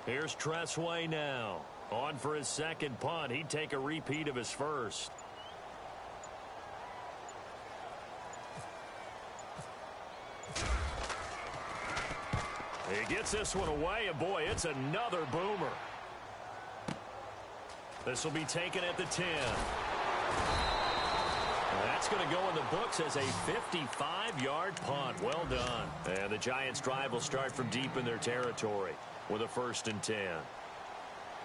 Here's Tressway now. On for his second punt. He'd take a repeat of his first. He gets this one away, and boy, it's another boomer. This will be taken at the 10. That's going to go in the books as a 55-yard punt. Well done. And the Giants' drive will start from deep in their territory with a 1st and 10.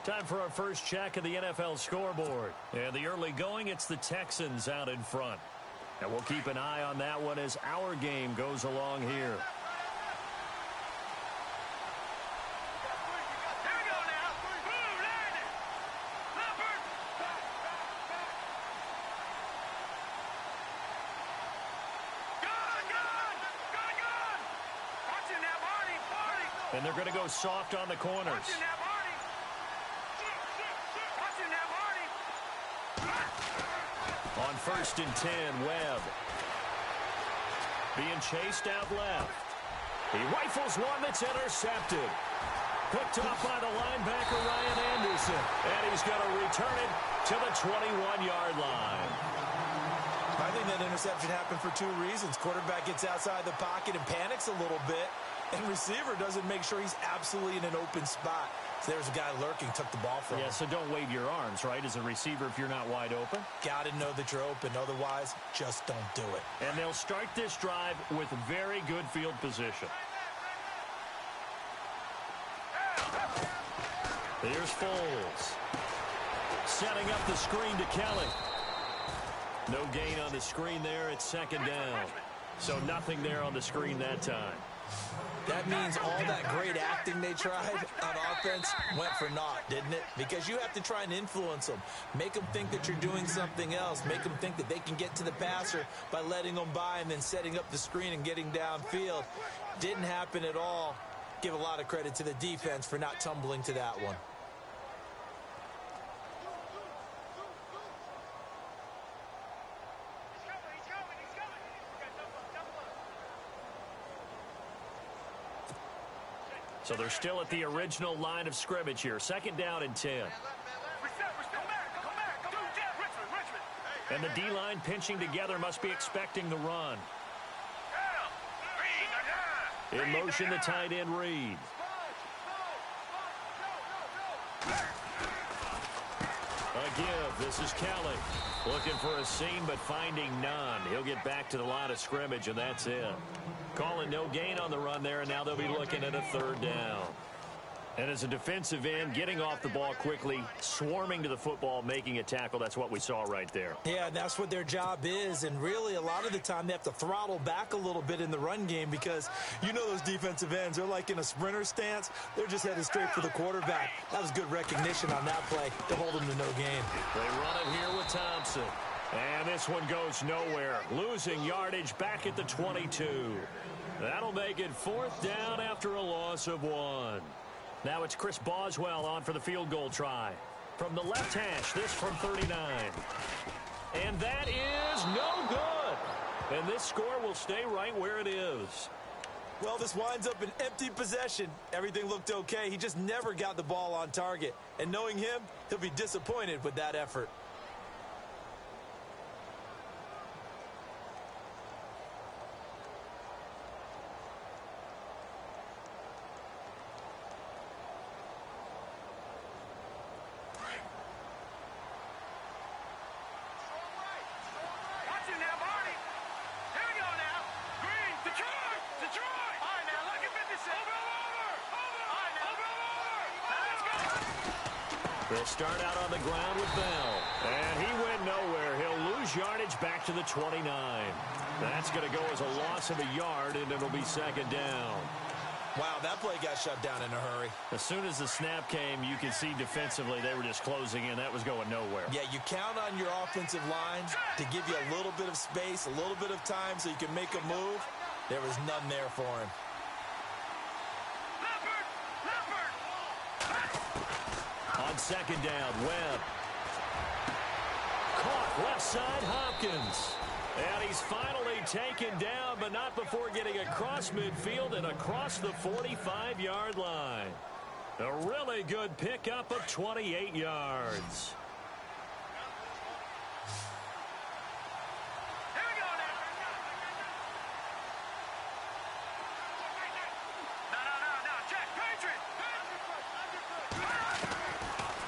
Time for our first check of the NFL scoreboard. And the early going, it's the Texans out in front. And we'll keep an eye on that one as our game goes along here. And they're going to go soft on the corners. On 1st and 10, Webb. Being chased out left. He rifles one that's intercepted. Picked up by the linebacker, Ryan Anderson. And he's going to return it to the 21-yard line. I think that interception happened for 2 reasons. Quarterback gets outside the pocket and panics a little bit. And receiver doesn't make sure he's absolutely in an open spot. So there's a guy lurking, took the ball from him. Yeah, so don't wave your arms, right, as a receiver if you're not wide open. Got to know that you're open. Otherwise, just don't do it. And they'll start this drive with very good field position. Here's Foles. Setting up the screen to Kelly. No gain on the screen there. It's 2nd down. So nothing there on the screen that time. That means all that great acting they tried on offense went for naught, didn't it? Because you have to try and influence them. Make them think that you're doing something else. Make them think that they can get to the passer by letting them by and then setting up the screen and getting downfield. Didn't happen at all. Give a lot of credit to the defense for not tumbling to that one. So they're still at the original line of scrimmage here. 2nd down and 10. And the D-line pinching together must be expecting the run. In motion, the tight end Reed. A give. This is Kelly. Looking for a seam, but finding none. He'll get back to the line of scrimmage, and that's it. Calling no gain on the run there, and now they'll be looking at a 3rd down. And as a defensive end, getting off the ball quickly, swarming to the football, making a tackle, that's what we saw right there. Yeah, and that's what their job is, and really a lot of the time they have to throttle back a little bit in the run game because you know those defensive ends, they're like in a sprinter stance. They're just headed straight for the quarterback. That was good recognition on that play to hold them to no gain. They run it here with Thompson. And this one goes nowhere. Losing yardage back at the 22. That'll make it 4th down after a loss of 1. Now it's Chris Boswell on for the field goal try. From the left hash, this from 39. And that is no good. And this score will stay right where it is. Well, this winds up an empty possession. Everything looked okay. He just never got the ball on target. And knowing him, he'll be disappointed with that effort. They'll start out on the ground with Bell. And he went nowhere. He'll lose yardage back to the 29. That's going to go as a loss of a yard, and it'll be 2nd down. Wow, that play got shut down in a hurry. As soon as the snap came, you could see defensively they were just closing in. That was going nowhere. Yeah, you count on your offensive line to give you a little bit of space, a little bit of time so you can make a move. There was none there for him. On 2nd down, Webb. Caught left side, Hopkins. And he's finally taken down, but not before getting across midfield and across the 45-yard line. A really good pickup of 28 yards.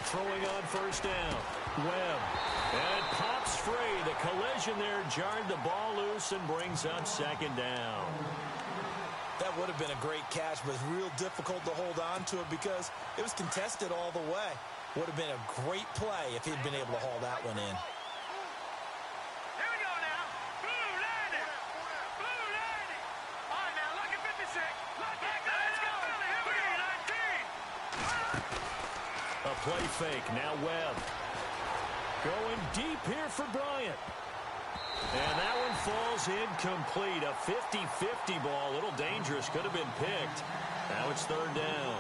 Throwing on first down. Webb. And it pops free. The collision there jarred the ball loose and brings up second down. That would have been a great catch, but it's real difficult to hold on to it because it was contested all the way. Would have been a great play if he'd been able to haul that one in. Here we go now. Blue landing. Blue landing. All right, now, lucky 56. Lucky, let's go. Here we go. 19. A play fake. Now Webb. Going deep here for Bryant. And that one falls incomplete. A 50-50 ball. A little dangerous. Could have been picked. Now it's third down.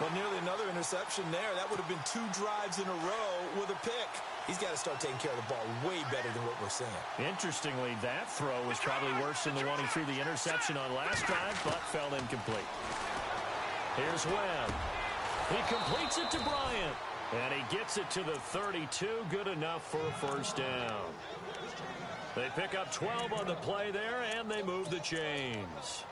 Well, nearly another interception there. That would have been 2 drives in a row with a pick. He's got to start taking care of the ball way better than what we're seeing. Interestingly, that throw was probably worse than the one he threw the interception on last drive, but fell incomplete. Here's Webb. He completes it to Bryant. And he gets it to the 32. Good enough for a first down. They pick up 12 on the play there, and they move the chains.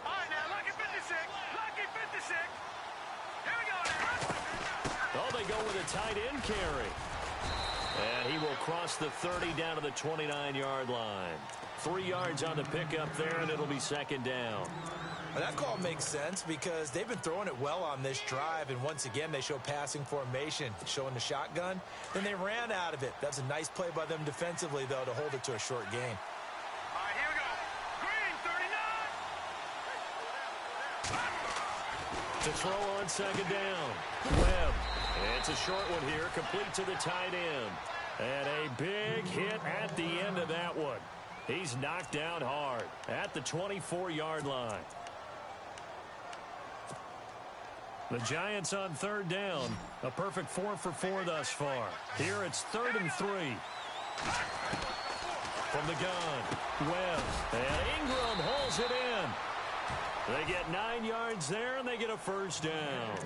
All right, now, lucky 56. Lucky 56. Here we go now. Oh, they go with a tight end carry. And he will cross the 30 down to the 29-yard line. 3 yards on the pickup there, and it'll be second down. Well, that call makes sense because they've been throwing it well on this drive, and once again they show passing formation, showing the shotgun. Then they ran out of it. That's a nice play by them defensively, though, to hold it to a short gain. All right, here we go. Green, 39. To throw on second down. Webb. It's a short one here, complete to the tight end. And a big hit at the end of that one. He's knocked down hard at the 24-yard line. The Giants on third down. A perfect 4 for 4 thus far. Here it's 3rd and 3. From the gun, Webb. And Ingram holds it in. They get 9 yards there, and they get a first down.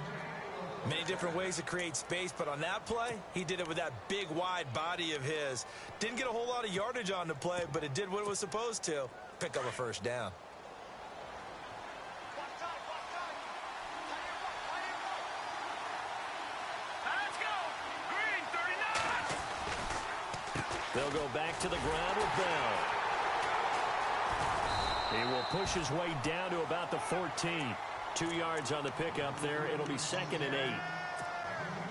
Many different ways to create space, but on that play, he did it with that big, wide body of his. Didn't get a whole lot of yardage on the play, but it did what it was supposed to. Pick up a first down. Let's go. Green, 39. They'll go back to the ground with Bell. He will push his way down to about the 14. 2 yards on the pickup there. It'll be 2nd and 8.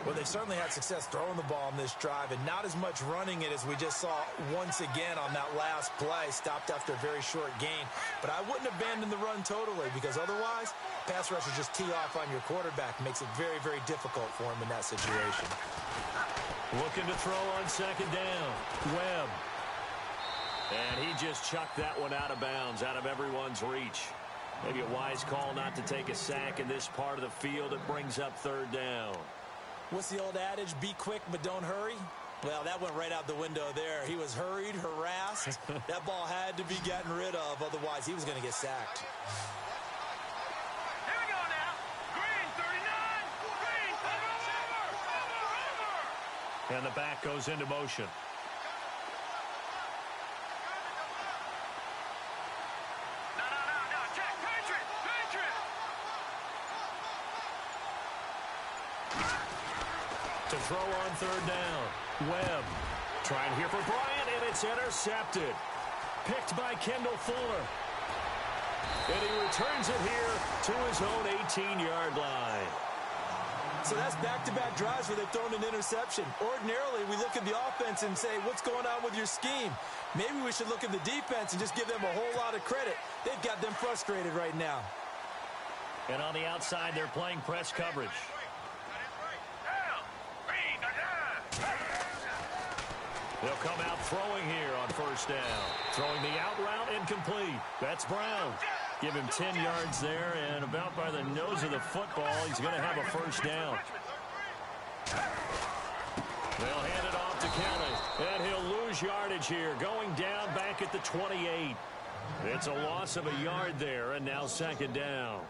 Well, they've certainly had success throwing the ball on this drive, and not as much running it as we just saw once again on that last play. Stopped after a very short gain. But I wouldn't abandon the run totally, because otherwise, pass rushers just tee off on your quarterback. Makes it very, very difficult for him in that situation. Looking to throw on second down. Webb. And he just chucked that one out of bounds, out of everyone's reach. Maybe a wise call not to take a sack in this part of the field. It brings up third down. What's the old adage? Be quick, but don't hurry. Well, that went right out the window there. He was hurried, harassed. That ball had to be gotten rid of. Otherwise, he was going to get sacked. Here we go now. Green, 39. Green, over. And the back goes into motion. To throw on third down. Webb trying here for Bryant, and it's intercepted. Picked by Kendall Fuller. And he returns it here to his own 18-yard line. So that's back-to-back drives where they've thrown an interception. Ordinarily, we look at the offense and say, what's going on with your scheme? Maybe we should look at the defense and just give them a whole lot of credit. They've got them frustrated right now. And on the outside, they're playing press coverage. They'll come out throwing here on first down. Throwing the out route incomplete. That's Brown. Give him 10 yards there, and about by the nose of the football, he's going to have a first down. They'll hand it off to Kelly, and he'll lose yardage here, going down back at the 28. It's a loss of a yard there, and now second down.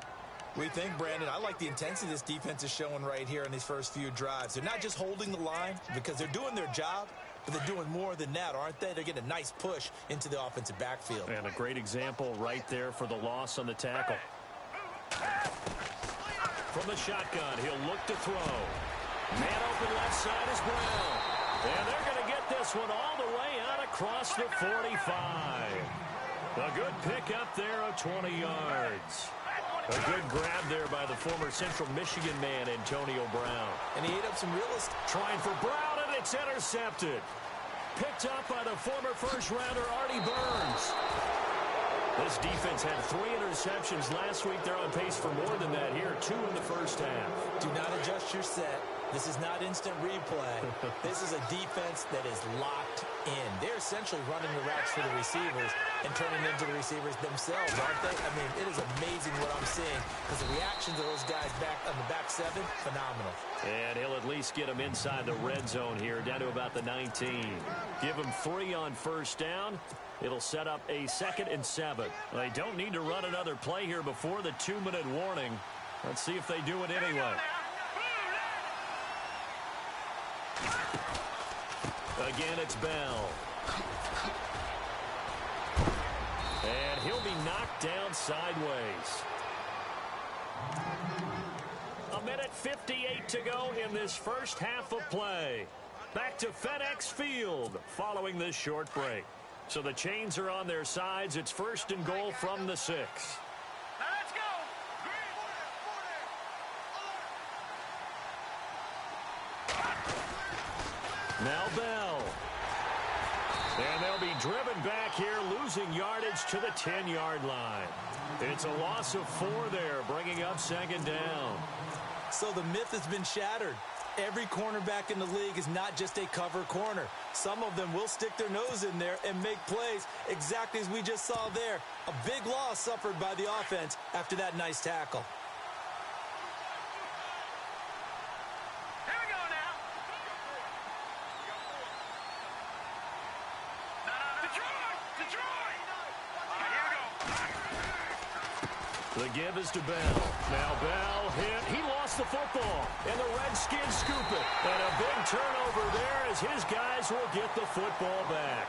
We think, Brandon, I like the intensity this defense is showing right here in these first few drives. They're not just holding the line because they're doing their job, but they're doing more than that, aren't they? They're getting a nice push into the offensive backfield. And a great example right there for the loss on the tackle. From the shotgun, he'll look to throw. Man open left side is Brown. And they're going to get this one all the way out across the 45. A good pick up there of 20 yards. A good grab there by the former Central Michigan man, Antonio Brown. And he ate up some real estate. Trying for Brown, and it's intercepted. Picked up by the former first-rounder, Artie Burns. This defense had 3 interceptions last week. They're on pace for more than that here, 2 in the first half. Do not adjust your set. This is not instant replay. This is a defense that is locked in. They're essentially running the routes for the receivers and turning into the receivers themselves, aren't they? I mean, it is amazing what I'm seeing because the reactions of those guys back on the back 7, phenomenal. And he'll at least get them inside the red zone here, down to about the 19. Give them 3 on first down. It'll set up a 2nd and 7. They don't need to run another play here before the 2-minute warning. Let's see if they do it anyway. Again, it's Bell. And he'll be knocked down sideways. 1:58 to go in this first half of play. Back to FedEx Field following this short break. So the chains are on their sides. It's 1st and goal from the 6. Now let's go. Now Bell. And they'll be driven back here, losing yardage to the 10-yard line. It's a loss of 4 there, bringing up 2nd down. So the myth has been shattered. Every cornerback in the league is not just a cover corner. Some of them will stick their nose in there and make plays exactly as we just saw there. A big loss suffered by the offense after that nice tackle. Here we go now. Detroit! All right, here we go. The give is to Bell. Now Bell hit. He lost the football. And the Redskins scoop it. And a big turnover there as his guys will get the football back.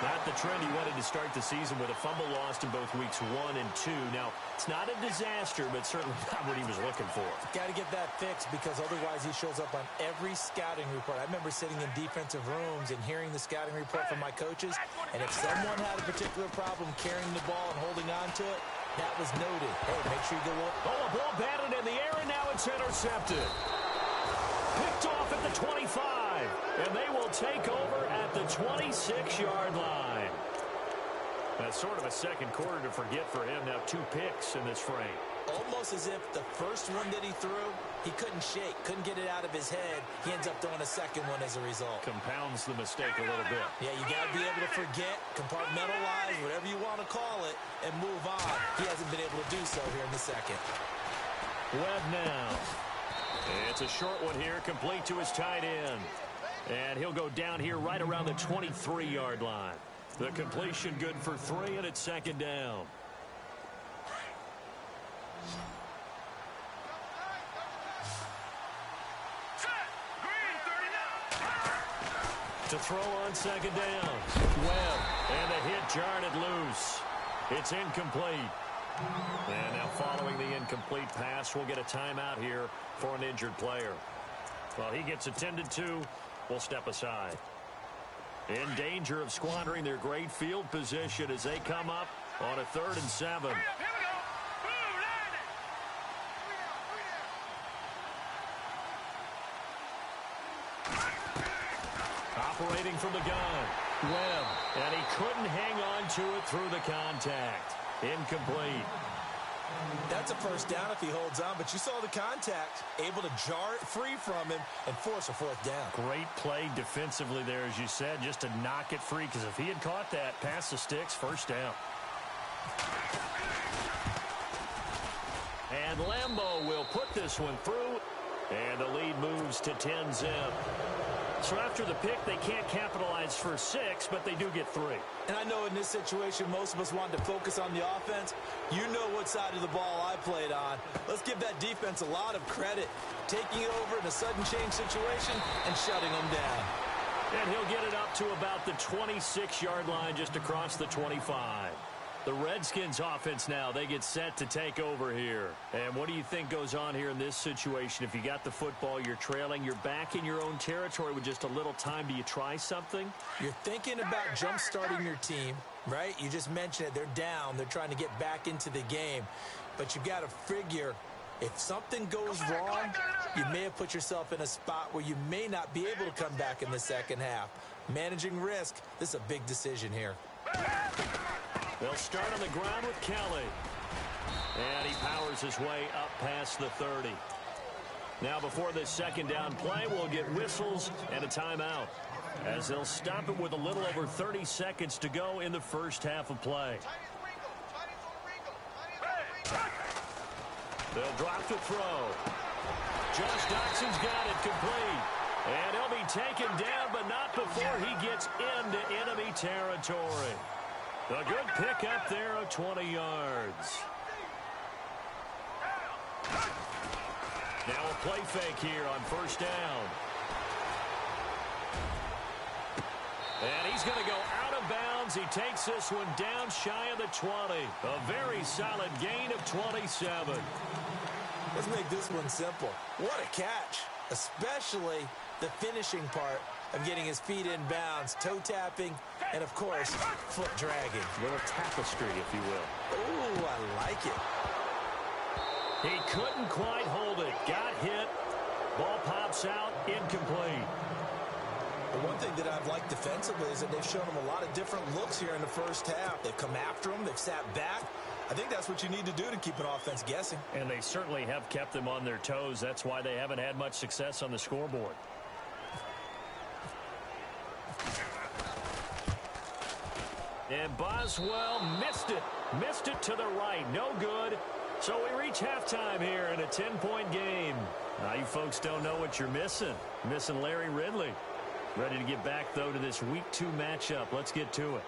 Not the trend he wanted to start the season with, a fumble lost in both weeks 1 and 2. Now, it's not a disaster, but certainly not what he was looking for. Got to get that fixed because otherwise he shows up on every scouting report. I remember sitting in defensive rooms and hearing the scouting report from my coaches, and if someone had a particular problem carrying the ball and holding on to it, that was noted. Hey, make sure you go look. Oh, a ball batted in the air, and now it's intercepted. Picked off at the 25, and they will take over at the 26-yard line. That's sort of a second quarter to forget for him. Now 2 picks in this frame. Almost as if the first one that he threw, he couldn't shake, couldn't get it out of his head. He ends up throwing a second one as a result. Compounds the mistake a little bit. Yeah, you got to be able to forget, compartmentalize, whatever you want to call it, and move on. He hasn't been able to do so here in the second. Webb now. It's a short one here, complete to his tight end. And he'll go down here right around the 23-yard line. The completion good for 3, and it's 2nd down. To throw on 2nd down. Webb. And the hit jarred it loose. It's incomplete. And now following the incomplete pass, we'll get a timeout here for an injured player. Well, he gets attended to. We'll step aside. In danger of squandering their great field position as they come up on a 3rd and 7. Here we go. Boom, landing. Operating from the gun. Webb. And he couldn't hang on to it through the contact. Incomplete. That's a first down if he holds on, but you saw the contact, able to jar it free from him and force a 4th down. Great play defensively there, as you said, just to knock it free, because if he had caught that, past the sticks, 1st down. And Lambeau will put this one through, and the lead moves to 10-zip. So after the pick, they can't capitalize for 6, but they do get 3. And I know in this situation, most of us want to focus on the offense. You know what side of the ball I played on. Let's give that defense a lot of credit, taking it over in a sudden change situation and shutting them down. And he'll get it up to about the 26-yard line, just across the 25. The Redskins offense now, they get set to take over here. And what do you think goes on here in this situation? If you got the football, you're trailing, you're back in your own territory with just a little time. Do you try something? You're thinking about jump-starting your team, right? You just mentioned it. They're down. They're trying to get back into the game. But you got to figure, if something goes wrong, you may have put yourself in a spot where you may not be able to come back in the second half. Managing risk, this is a big decision here. They'll start on the ground with Kelly. And he powers his way up past the 30. Now before this second down play, we'll get whistles and a timeout, as they'll stop it with a little over 30 seconds to go in the first half of play. They'll drop to throw. Josh Doxson's got it complete. And he'll be taken down, but not before he gets into enemy territory. A good pick up there of 20 yards. Now a play fake here on first down. And he's going to go out of bounds. He takes this one down shy of the 20. A very solid gain of 27. Let's make this one simple. What a catch, especially the finishing part of getting his feet in bounds, toe tapping, and of course, foot dragging. A little tapestry, if you will. Ooh, I like it. He couldn't quite hold it. Got hit. Ball pops out. Incomplete. The one thing that I've liked defensively is that they've shown him a lot of different looks here in the first half. They've come after him. They've sat back. I think that's what you need to do to keep an offense guessing. And they certainly have kept them on their toes. That's why they haven't had much success on the scoreboard. And Boswell missed it. Missed it to the right. No good. So we reach halftime here in a 10-point game. Now you folks don't know what you're missing. Missing Larry Ridley. Ready to get back, though, to this Week 2 matchup. Let's get to it.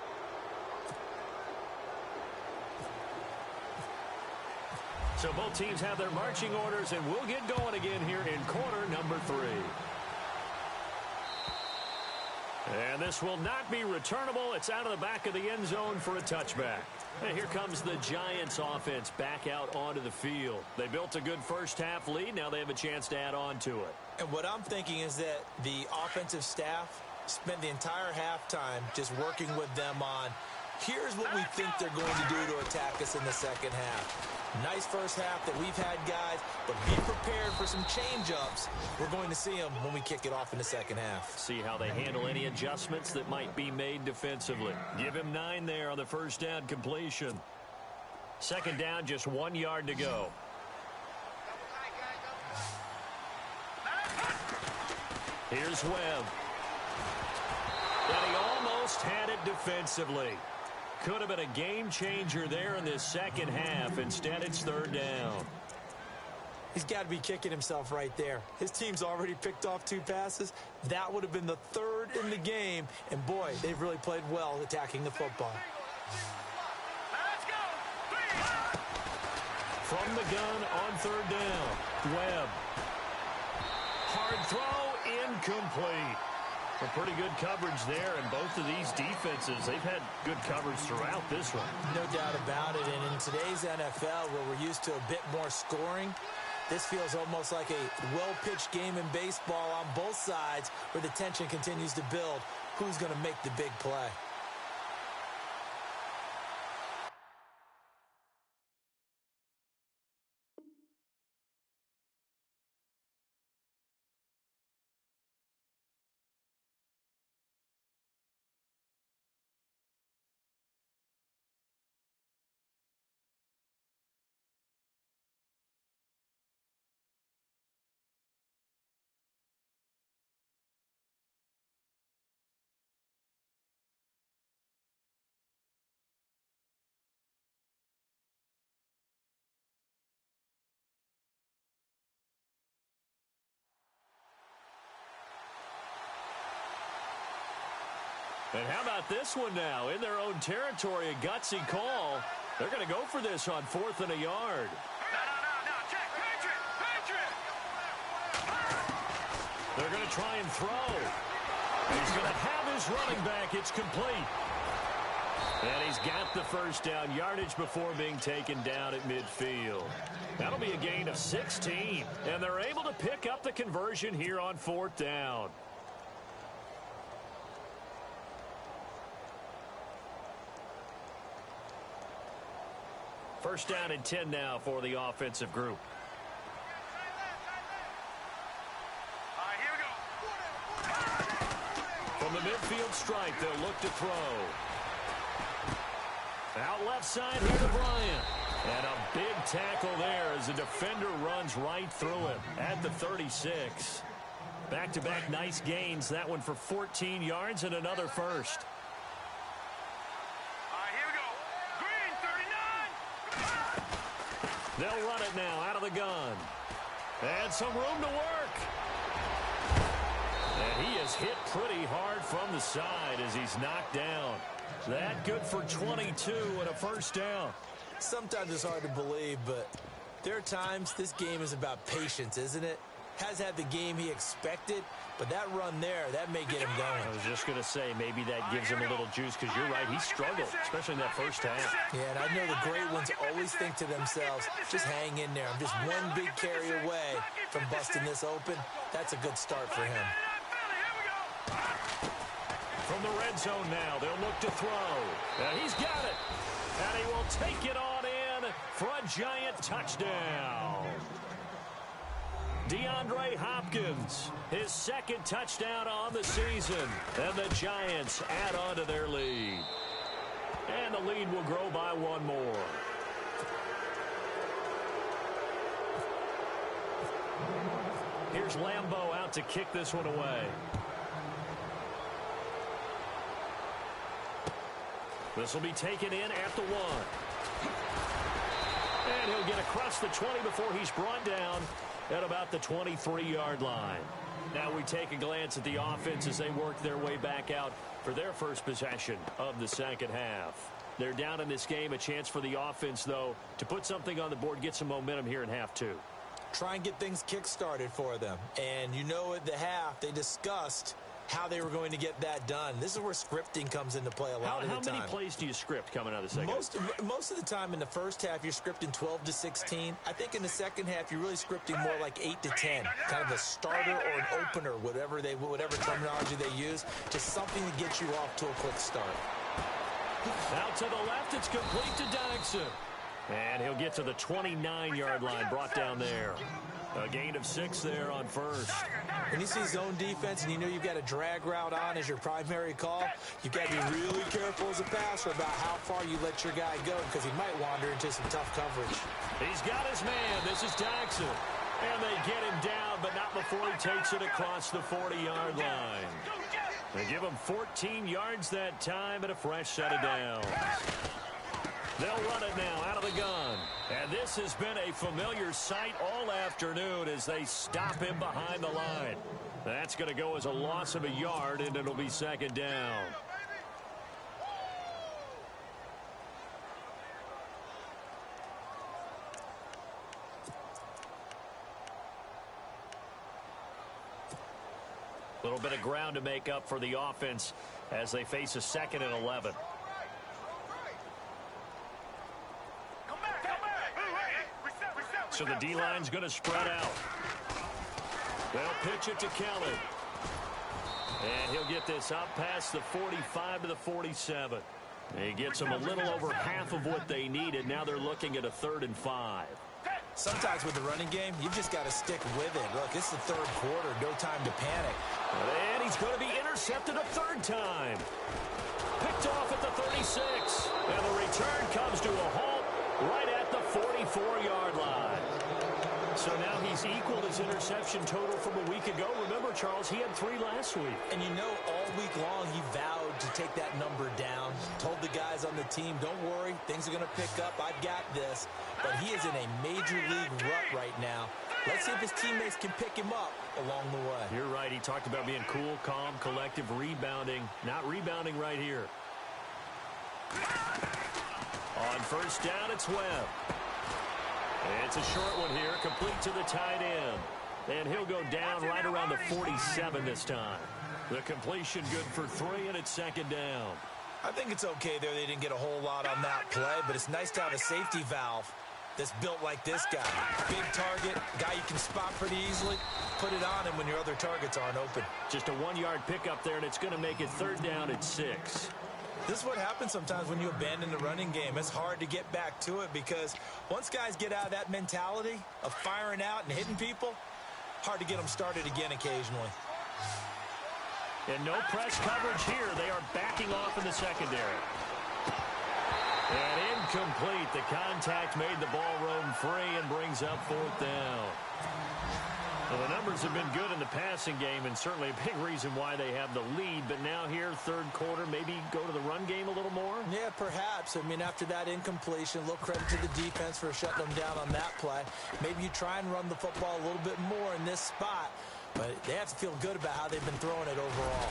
So both teams have their marching orders, and we'll get going again here in quarter number 3. And this will not be returnable. It's out of the back of the end zone for a touchback. And here comes the Giants offense back out onto the field. They built a good first half lead. Now they have a chance to add on to it. And what I'm thinking is that the offensive staff spent the entire halftime just working with them on, here's what we think they're going to do to attack us in the second half. Nice first half that we've had, guys, but be prepared for some change-ups. We're going to see them when we kick it off in the second half. See how they handle any adjustments that might be made defensively. Give him 9 there on the first down completion. Second down, just 1 yard to go. Here's Webb. And he almost had it defensively. Could have been a game changer there in this second half. Instead, it's third down. He's got to be kicking himself right there. His team's already picked off 2 passes. That would have been the 3rd in the game. And, boy, they've really played well attacking the football. From the gun on third down, Webb. Hard throw, incomplete. Well, pretty good coverage there, and both of these defenses, they've had good coverage throughout this one. No doubt about it, and in today's NFL, where we're used to a bit more scoring, this feels almost like a well-pitched game in baseball on both sides, where the tension continues to build. Who's going to make the big play? And how about this one now? In their own territory, a gutsy call. They're going to go for this on 4th and a yard. No. Check. Patriot. They're going to try and throw. He's going to have his running back. It's complete. And he's got the first down yardage before being taken down at midfield. That'll be a gain of 16. And they're able to pick up the conversion here on 4th down. First down and 10 now for the offensive group. All right, here we go. From the midfield stripe, they'll look to throw. Out left side here to Bryant. And a big tackle there as the defender runs right through him at the 36. Back-to-back nice gains. That one for 14 yards and another first. All right, here we go. Green, 39. They'll run it now out of the gun. And some room to work. And he is hit pretty hard from the side as he's knocked down. That good for 22 and a first down. Sometimes it's hard to believe, but there are times this game is about patience, isn't it? Has had the game he expected, but that run there, that may get him going. I was just going to say, maybe that gives him a little juice, because you're right, he struggled, especially in that first half. Yeah, and I know the great ones always think to themselves, just hang in there. I'm just one big carry away from busting this open. That's a good start for him. From the red zone now, they'll look to throw. And he's got it. And he will take it on in for a giant touchdown. DeAndre Hopkins, his second touchdown on the season. And the Giants add on to their lead. And the lead will grow by one more. Here's Lambeau out to kick this one away. This will be taken in at the 1. And he'll get across the 20 before he's brought down at about the 23-yard line. Now we take a glance at the offense as they work their way back out for their first possession of the second half. They're down in this game. A chance for the offense, though, to put something on the board, get some momentum here in half 2. Try and get things kick-started for them. And you know at the half, they discussed how they were going to get that done. This is where scripting comes into play a lot of the time. How many plays do you script coming out of the second? Most of the time in the first half, you're scripting 12 to 16. I think in the second half, you're really scripting more like 8 to 10. Kind of a starter or an opener, whatever terminology they use, just something to get you off to a quick start. Out to the left, it's complete to Dodson. And he'll get to the 29-yard line, brought down there. A gain of 6 there on first. When you see zone defense and you know you've got a drag route on as your primary call, you've got to be really careful as a passer about how far you let your guy go, because he might wander into some tough coverage. He's got his man. This is Dodson. And they get him down, but not before he takes it across the 40-yard line. They give him 14 yards that time and a fresh set of downs. They'll run it now out of the gun. And this has been a familiar sight all afternoon as they stop him behind the line. That's going to go as a loss of a yard, and it'll be second down. A little bit of ground to make up for the offense as they face a 2nd and 11. So the D-line's going to spread out. They'll pitch it to Kelly. And he'll get this up past the 45 to the 47. He gets them a little over half of what they needed. Now they're looking at a 3rd and 5. Sometimes with the running game, you've just got to stick with it. Look, it's the third quarter. No time to panic. And he's going to be intercepted a 3rd time. Picked off at the 36. And the return comes to a halt right at the 44-yard line. So now he's equaled his interception total from a week ago. Remember, Charles, he had 3 last week. And you know all week long he vowed work to take that number down. Told the guys on the team, don't worry, things are going to pick up. I've got this. But he is in a major league rut right now. Let's see if his teammates can pick him up along the way. You're right. He talked about being cool, calm, collective, rebounding. Not rebounding right here. On first down, it's Webb. It's a short one here, complete to the tight end. And he'll go down right around the 47 this time. The completion good for 3, and it's second down. I think it's okay there. They didn't get a whole lot on that play, but it's nice to have a safety valve that's built like this guy. Big target, guy you can spot pretty easily. Put it on him when your other targets aren't open. Just a 1-yard pickup there, and it's going to make it third down at 6. This is what happens sometimes when you abandon the running game. It's hard to get back to it because once guys get out of that mentality of firing out and hitting people, hard to get them started again occasionally. And no press coverage here. They are backing off in the secondary. And incomplete. The contact made the ball roam free and brings up fourth down. Well, the numbers have been good in the passing game and certainly a big reason why they have the lead. But now here, third quarter, maybe go to the run game a little more? Yeah, perhaps. I mean, after that incompletion, a little credit to the defense for shutting them down on that play. Maybe you try and run the football a little bit more in this spot. But they have to feel good about how they've been throwing it overall.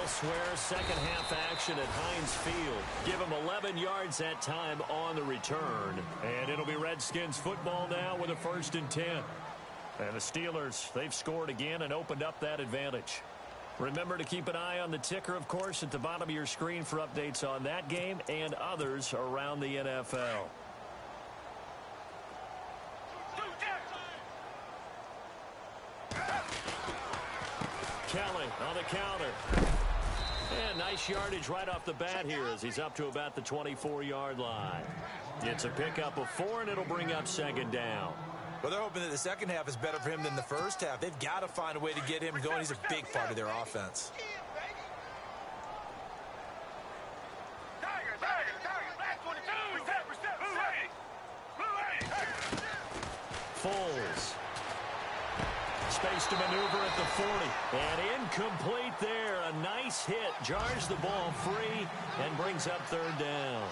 Elsewhere, second half action at Heinz Field. Give them 11 yards that time on the return. And it'll be Redskins football now with a 1st and 10. And the Steelers, they've scored again and opened up that advantage. Remember to keep an eye on the ticker, of course, at the bottom of your screen for updates on that game and others around the NFL. Kelly on the counter. And nice yardage right off the bat here as he's up to about the 24-yard line. It's a pickup of 4, and it'll bring up second down. Well, they're hoping that the second half is better for him than the first half. They've got to find a way to get him going. He's a big part of their offense. Foles. Space to maneuver at the 40. And incomplete there. A nice hit. Jars the ball free and brings up third down.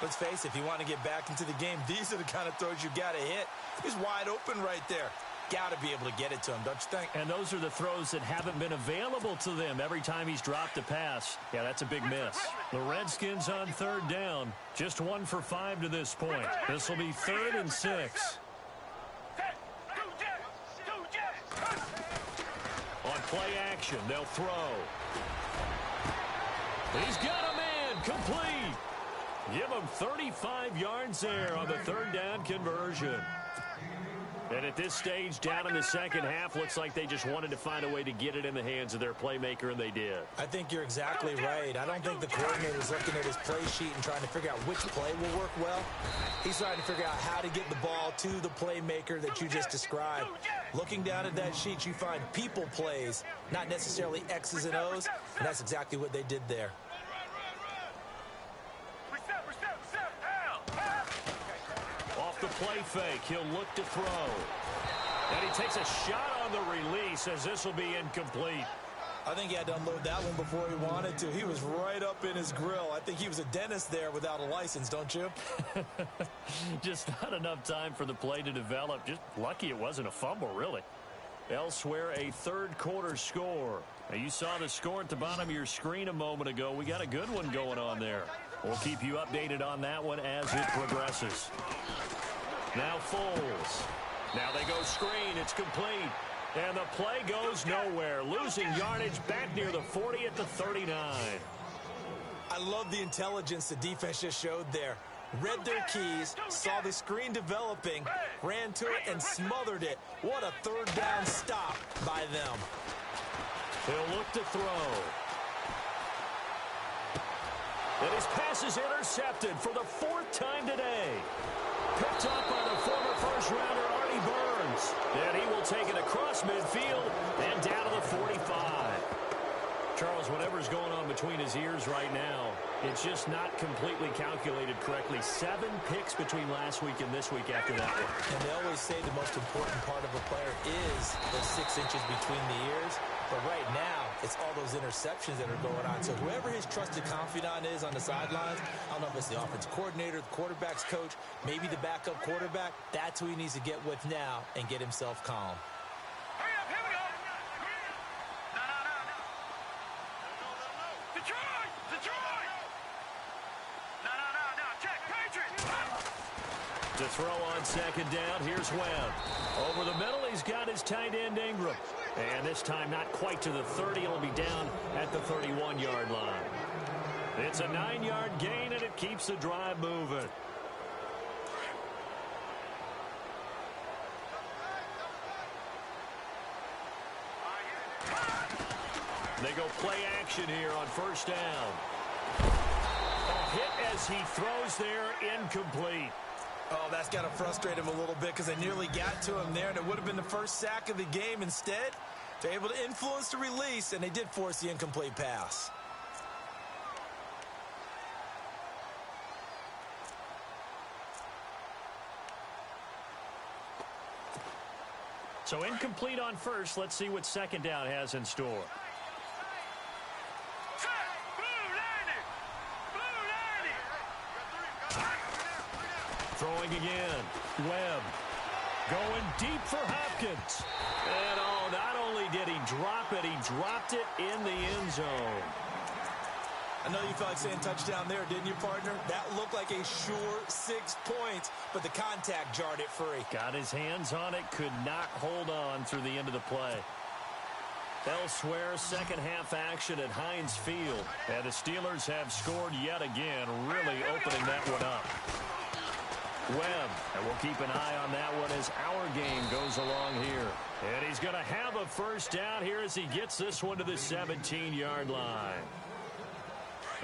Let's face it, if you want to get back into the game, these are the kind of throws you got to hit. He's wide open right there. Got to be able to get it to him, don't you think? And those are the throws that haven't been available to them every time he's dropped a pass. Yeah, that's a big miss. The Redskins on third down. Just 1 for 5 to this point. This will be 3rd and 6. On play action, they'll throw. He's got a man, complete. Give him 35 yards there on the third down conversion. And at this stage, down in the second half, looks like they just wanted to find a way to get it in the hands of their playmaker, and they did. I think you're exactly right. I don't think the coordinator's looking at his play sheet and trying to figure out which play will work well. He's trying to figure out how to get the ball to the playmaker that you just described. Looking down at that sheet, you find people plays, not necessarily X's and O's, and that's exactly what they did there. Off the play fake, he'll look to throw. And he takes a shot on the release as this will be incomplete. I think he had to unload that one before he wanted to. He was right up in his grill. I think he was a dentist there without a license, don't you? Just not enough time for the play to develop. Just lucky it wasn't a fumble, really. Elsewhere, a third quarter score. Now, you saw the score at the bottom of your screen a moment ago. We got a good one going on there. We'll keep you updated on that one as it progresses. Now Foles. Now they go screen. It's complete. And the play goes nowhere. Losing yardage back near the 40 at the 39. I love the intelligence the defense just showed there. Read their keys, saw the screen developing, ran to it, and smothered it. What a third down stop by them. He'll look to throw. And his pass is intercepted for the 4th time today. Picked up by the former first-rounder Artie Burns. And he will take it across midfield and down to the 45. Charles, whatever's going on between his ears right now, it's just not completely calculated correctly. 7 picks between last week and this week after that one. And they always say the most important part of a player is those 6 inches between the ears. But right now, it's all those interceptions that are going on. So whoever his trusted confidant is on the sidelines, I don't know if it's the offensive coordinator, the quarterback's coach, maybe the backup quarterback, that's who he needs to get with now and get himself calm. Hurry up, here we go. No. Detroit! No. Check, Patriots! To throw on second down, here's Webb. Over the middle, he's got his tight end Ingram. And this time not quite to the 30. It'll be down at the 31-yard line. It's a 9-yard gain, and it keeps the drive moving. They go play action here on first down. A hit as he throws there, incomplete. Oh, that's got to frustrate him a little bit because they nearly got to him there, and it would have been the first sack of the game. Instead, they're able to influence the release, and they did force the incomplete pass. So incomplete on first. Let's see what second down has in store. Throwing again. Webb going deep for Hopkins. And not only did he drop it, he dropped it in the end zone. I know you felt like saying touchdown there, didn't you, partner? That looked like a sure 6 points, but the contact jarred it free. Got his hands on it, could not hold on through the end of the play. Elsewhere, second half action at Heinz Field. And the Steelers have scored yet again, really opening that one up. Webb, and we'll keep an eye on that one as our game goes along here. And he's going to have a first down here as he gets this one to the 17-yard line.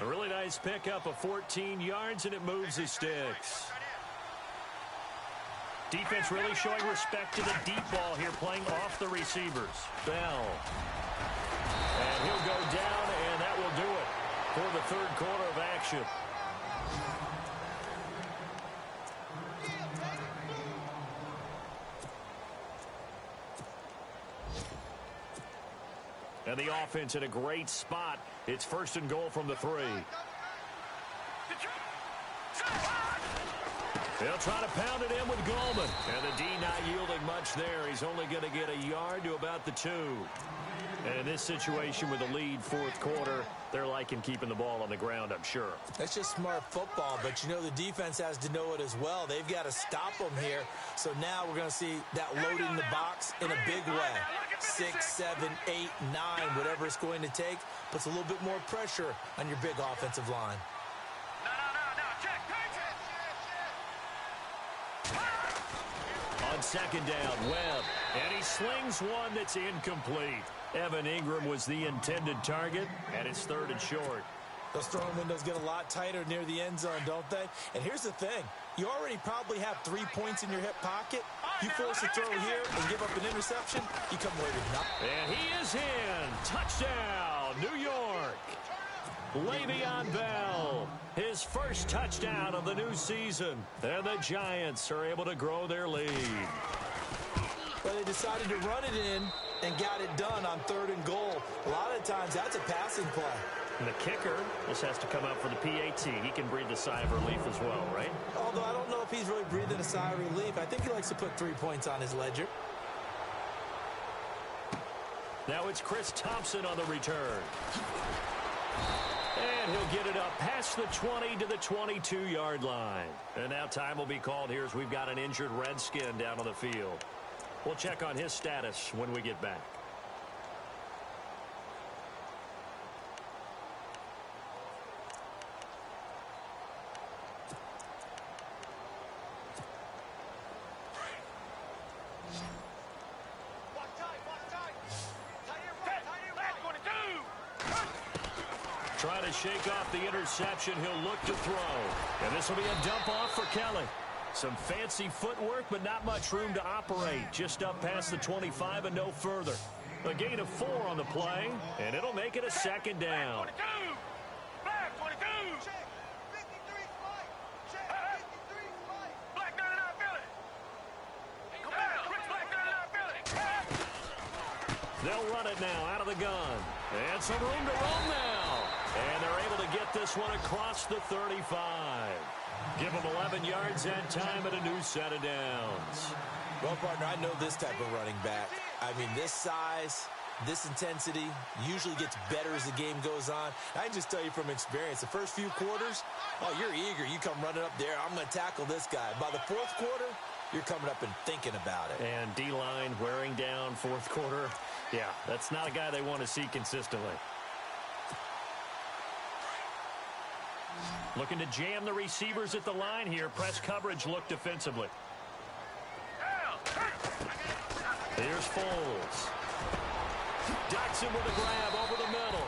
A really nice pickup of 14 yards, and it moves the sticks. Defense really showing respect to the deep ball here, playing off the receivers. Bell. And he'll go down, and that will do it for the third quarter of action. And the offense in a great spot. It's first and goal from the 3. They'll try to pound it in with Goldman. And the D not yielding much there. He's only going to get a yard to about the 2. And in this situation with the lead fourth quarter, they're liking keeping the ball on the ground, I'm sure. That's just smart football, but you know the defense has to know it as well. They've got to stop them here. So now we're going to see that load in the box in a big way. 6, 7, 8, 9, whatever it's going to take, puts a little bit more pressure on your big offensive line. On second down, Webb, and he slings one that's incomplete. Evan Ingram was the intended target, and it's third and short. Those throwing windows get a lot tighter near the end zone, don't they? And here's the thing. You already probably have 3 points in your hip pocket. You force a throw here and give up an interception, you come away with nothing. And he is in. Touchdown, New York. Le'Veon Bell, his first touchdown of the new season. And the Giants are able to grow their lead. Well, they decided to run it in and got it done on third and goal. A lot of times that's a passing play. And the kicker, this has to come out for the PAT. He can breathe a sigh of relief as well, right? Although I don't know if he's really breathing a sigh of relief. I think he likes to put 3 points on his ledger. Now it's Chris Thompson on the return. And he'll get it up past the 20 to the 22-yard line. And now time will be called here as we've got an injured Redskin down on the field. We'll check on his status when we get back. Trying to shake off the interception. He'll look to throw. And this will be a dump off for Kelly. Some fancy footwork, but not much room to operate. Just up past the 25 and no further. A gain of 4 on the play, and it'll make it a second down. 22. Flag 22. Black 99 Philly. Come down. Black 99 Philly. They'll run it now out of the gun. And some room to run now. And they're able to get this one across the 35. Give them 11 yards that time and a new set of downs. Well, partner, I know this type of running back. I mean, this size, this intensity usually gets better as the game goes on. I can just tell you from experience, the first few quarters, oh, you're eager. You come running up there, I'm going to tackle this guy. By the fourth quarter, you're coming up and thinking about it. And D-line wearing down fourth quarter. Yeah, that's not a guy they want to see consistently. Looking to jam the receivers at the line here. Press coverage look defensively. Here's Foles. Ducks him with a grab over the middle.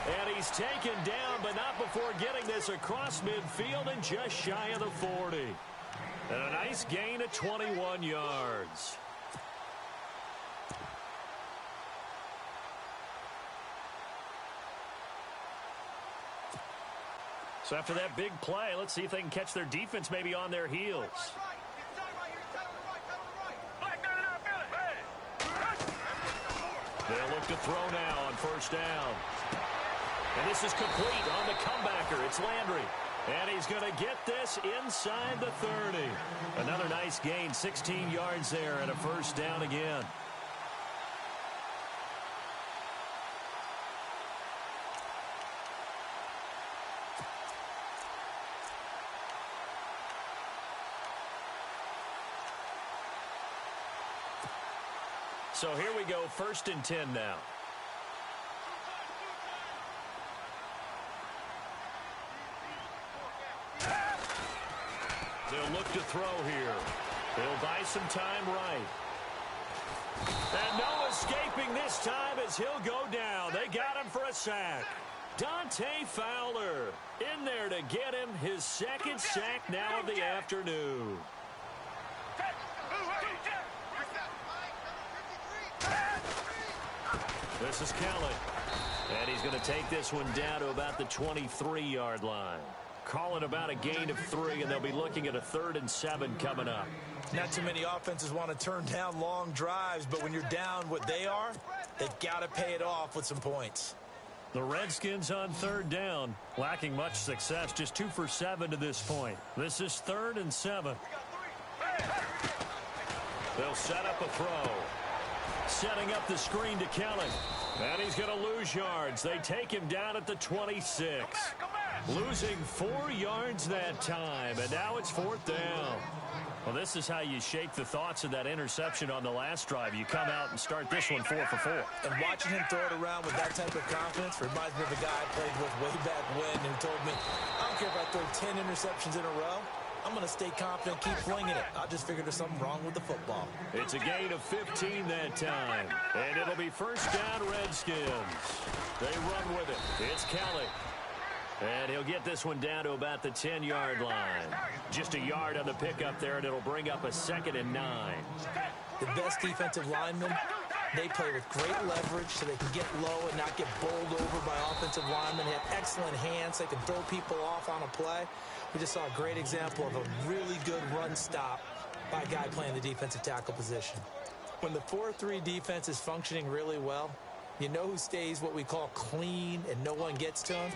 And he's taken down, but not before getting this across midfield and just shy of the 40. And a nice gain of 21 yards. So after that big play, let's see if they can catch their defense maybe on their heels. They'll look to throw now on first down. And this is complete on the comebacker. It's Landry. And he's going to get this inside the 30. Another nice gain, 16 yards there and a first down again. So here we go, 1st and 10 now. They'll look to throw here. They'll buy some time right. And no escaping this time as he'll go down. They got him for a sack. Dante Fowler in there to get him his second sack now of the afternoon. This is Kelly. And he's going to take this one down to about the 23-yard line. Call it about a gain of 3, and they'll be looking at a 3rd and 7 coming up. Not too many offenses want to turn down long drives, but when you're down what they are, they've got to pay it off with some points. The Redskins on 3rd down, lacking much success, just 2 for 7 to this point. This is 3rd and 7. They'll set up a throw. Setting up the screen to Kelly. And he's going to lose yards. They take him down at the 26. Losing 4 yards that time. And now it's 4th down. Well, this is how you shake the thoughts of that interception on the last drive. You come out and start this one 4 for 4. And watching him throw it around with that type of confidence reminds me of a guy I played with way back when who told me, I don't care if I throw 10 interceptions in a row. I'm going to stay confident, keep flinging it. I just figured there's something wrong with the football. It's a gain of 15 that time. And it'll be first down Redskins. They run with it. It's Kelly. And he'll get this one down to about the 10-yard line. Just a yard on the pickup there, and it'll bring up a 2nd and 9. The best defensive linemen, they play with great leverage so they can get low and not get bowled over by offensive linemen. They have excellent hands. They can throw people off on a play. We just saw a great example of a really good run stop by a guy playing the defensive tackle position. When the 4-3 defense is functioning really well, you know who stays what we call clean and no one gets to him?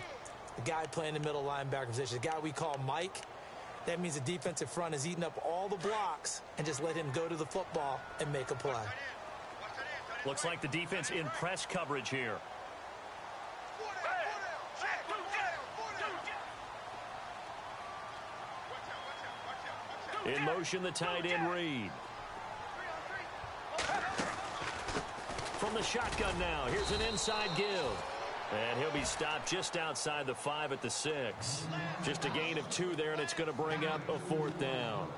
The guy playing the middle linebacker position, the guy we call Mike. That means the defensive front is eating up all the blocks and just let him go to the football and make a play. Looks like the defense in press coverage here. In motion, the tight end Reed. From the shotgun now, here's an inside give. And he'll be stopped just outside the 5 at the 6. Just a gain of 2 there, and it's going to bring up a 4th down.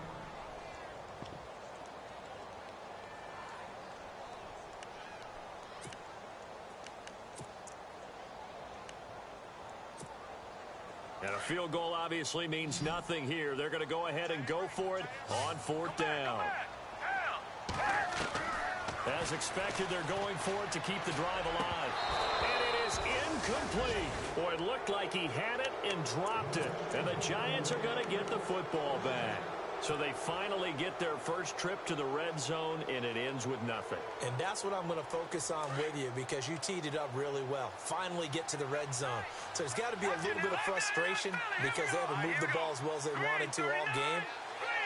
And a field goal obviously means nothing here. They're going to go ahead and go for it on 4th down. As expected, they're going for it to keep the drive alive. And it is incomplete. Boy, it looked like he had it and dropped it. And the Giants are going to get the football back. So they finally get their first trip to the red zone, and it ends with nothing. And that's what I'm going to focus on with you, because you teed it up really well. Finally get to the red zone. So there's got to be a little bit of frustration because they haven't moved the ball as well as they wanted to all game.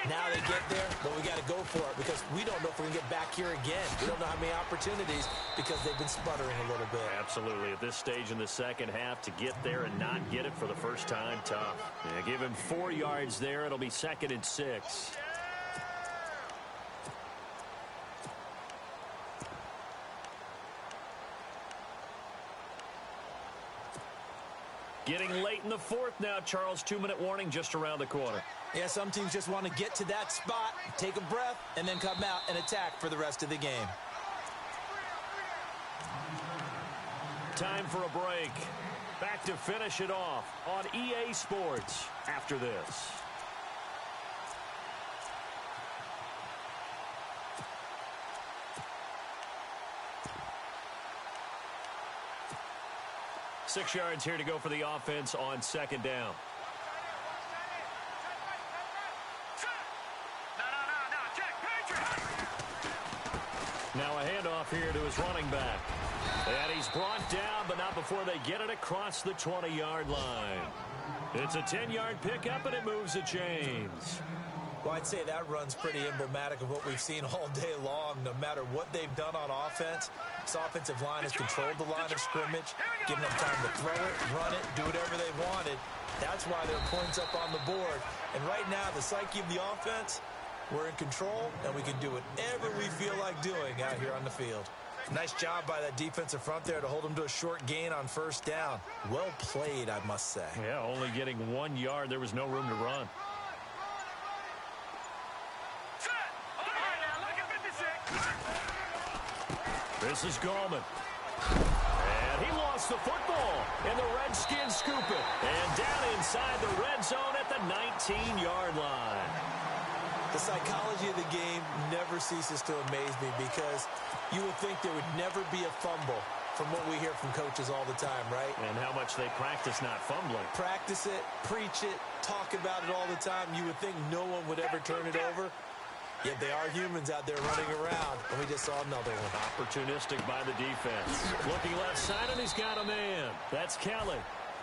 Now they get there, but we got to go for it because we don't know if we can get back here again. We don't know how many opportunities because they've been sputtering a little bit. Absolutely. At this stage in the second half, to get there and not get it for the first time, tough. Yeah, give him 4 yards there. It'll be 2nd and 6. Getting late in the fourth now, Charles. 2-minute warning just around the corner. Yeah, some teams just want to get to that spot, take a breath, and then come out and attack for the rest of the game. Time for a break. Back to finish it off on EA Sports after this. Six yards here to go for the offense on 2nd down. Now a handoff here to his running back. And he's brought down, but not before they get it across the 20-yard line. It's a 10-yard pickup, and it moves the chains. Well, I'd say that run's pretty emblematic of what we've seen all day long. No matter what they've done on offense, this offensive line has controlled the line of scrimmage, given them time to throw it, run it, do whatever they wanted. That's why there are points up on the board. And right now, the psyche of the offense, we're in control, and we can do whatever we feel like doing out here on the field. Nice job by that defensive front there to hold them to a short gain on 1st down. Well played, I must say. Yeah, only getting 1 yard. There was no room to run. This is Gallman. And he lost the football. And the Redskins scoop it. And down inside the red zone at the 19-yard line. The psychology of the game never ceases to amaze me because you would think there would never be a fumble from what we hear from coaches all the time, right? And how much they practice not fumbling. Practice it, preach it, talk about it all the time. You would think no one would ever turn it over. Yet they are humans out there running around, and we just saw another one. Opportunistic by the defense. Looking left side, and he's got a man. That's Kelly.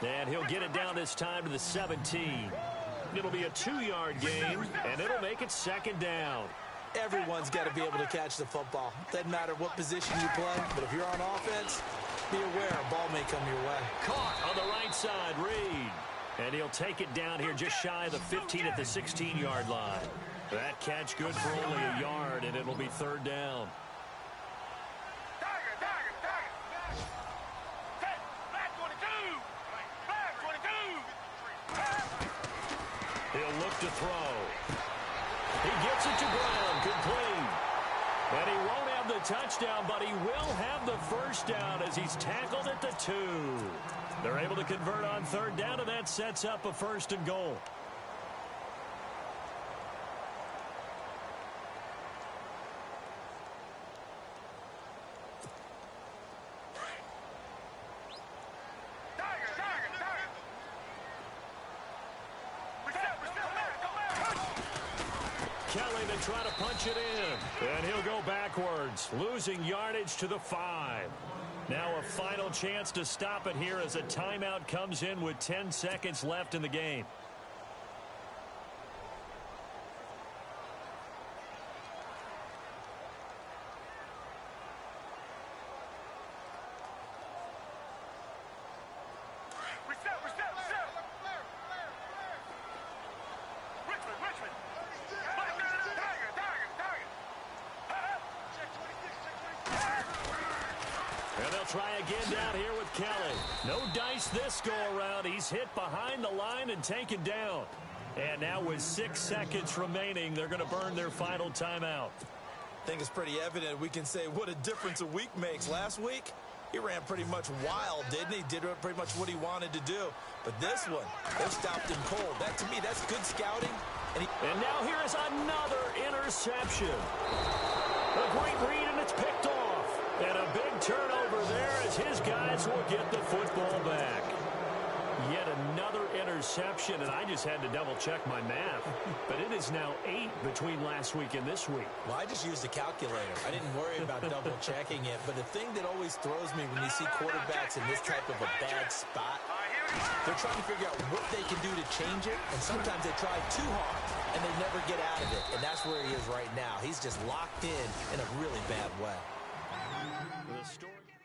And he'll get it down this time to the 17. It'll be a 2-yard gain, and it'll make it 2nd down. Everyone's got to be able to catch the football. Doesn't matter what position you play, but if you're on offense, be aware a ball may come your way. Caught on the right side, Reed. And he'll take it down here just shy of the 15 at the 16-yard line. That catch good for only a yard, and it'll be 3rd down. He'll look to throw. He gets it to Brown, complete. And he won't have the touchdown, but he will have the 1st down as he's tackled at the 2. They're able to convert on 3rd down, and that sets up a 1st and goal. Kelly to try to punch it in. And he'll go backwards, losing yardage to the 5. Now a final chance to stop it here as a timeout comes in with 10 seconds left in the game. And they'll try again down here with Kelly. No dice this go-around. He's hit behind the line and taken down. And now with 6 seconds remaining, they're going to burn their final timeout. I think it's pretty evident we can say what a difference a week makes. Last week, he ran pretty much wild, didn't he? Did pretty much what he wanted to do. But this one, they stopped him cold. That, to me, that's good scouting. And now here is another interception. A great read and a It's picked off. And a big turnover there as his guys will get the football back. Yet another interception, and I just had to double-check my math. But it is now 8 between last week and this week. Well, I just used a calculator. I didn't worry about double-checking it. But the thing that always throws me when you see quarterbacks in this type of a bad spot, they're trying to figure out what they can do to change it, and sometimes they try too hard, and they never get out of it. And that's where he is right now. He's just locked in a really bad way. The story.